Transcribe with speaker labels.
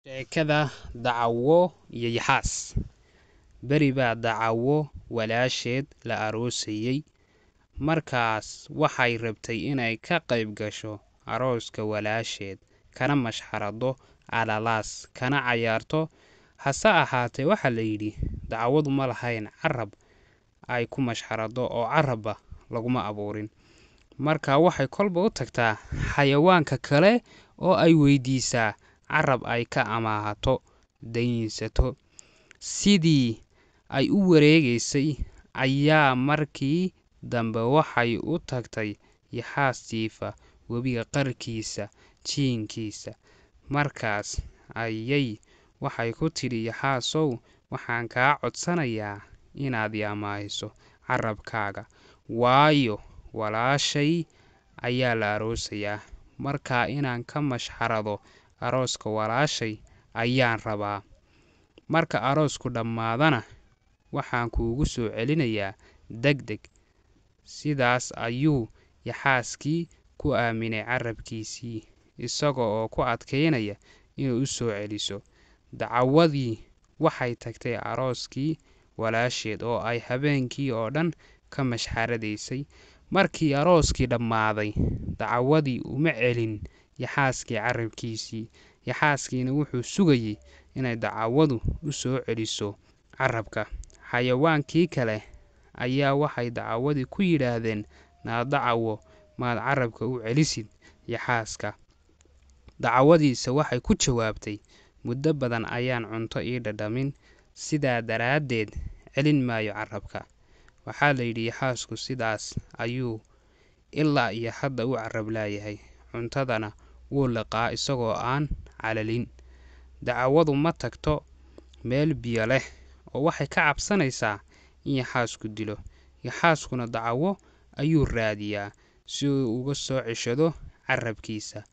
Speaker 1: Sheekada Dacawo iyo Yaxaas. Beri baa Dacawo walaasheed la aroosayay, markaas waxay rabtay inay ka qayb gasho arooska walaasheed, kana mashxarado alalaas, kana cayaarto. Hase ahaatee waxa la yidhi Dacawadu ma lahayn carab ay ku mashxarado oo carabba laguma abuurin. Markaa waxay kolba u tagtaa xayawaanka kale oo ay weydiisaa carab ay ka amaahato daynsato. Sidii ay u wareegaysay ayaa markii dambe waxay u tagtay Yaxaas jiifa webiga qarkiisa jiinkiisa. Markaas ayay waxay ku tidhi Yaxaasow, waxaan kaa codsanayaa inaad i amaahiso carabkaaga, waayo walaashay ayaa la aroosayaa. Markaa inaan ka mashxarado arooska walaashay ayaan rabaa. Marka aroosku dhammaadana waxaan kuugu soo celinayaa degdeg. Sidaas ayuu Yaxaaskii ku aaminay carabkiisii, isaga oo ku adkaynaya inuu u soo celiso. Dacawadii waxay tagtay arooskii walaasheed oo ay habeenkii oo dhan ka mashxaradaysay. Markii arooskii dhammaaday, Dacawadii uma celin Yaxaaskii carabkiisii. Yaxaaskiina wuxuu sugayay inay Dacawadu u soo celiso carabka. Xayawaankii kale ayaa waxay Dacawadii ku yidhaahdeen, Dacawo, maad carabka u celisid Yaxaaska? Dacawadiisa waxay ku jawaabtay, muddo badan ayaan cunto ii dhadhamin, sidaa daraaddeed celin maayo carabka. Waxaa la yidhi Yaxaasku sidaas ayuu ilaa iyo hadda u carab laayahay, cuntadana wuu liqaa isagoo aan calalin. Dacawadu ma tagto meel biyo leh oo waxay ka cabsanaysaa in Yaxaasku dilo. Yaxaaskuna Dacawo ayuu raadiyaa si uu uga soo ceshado carabkiisa.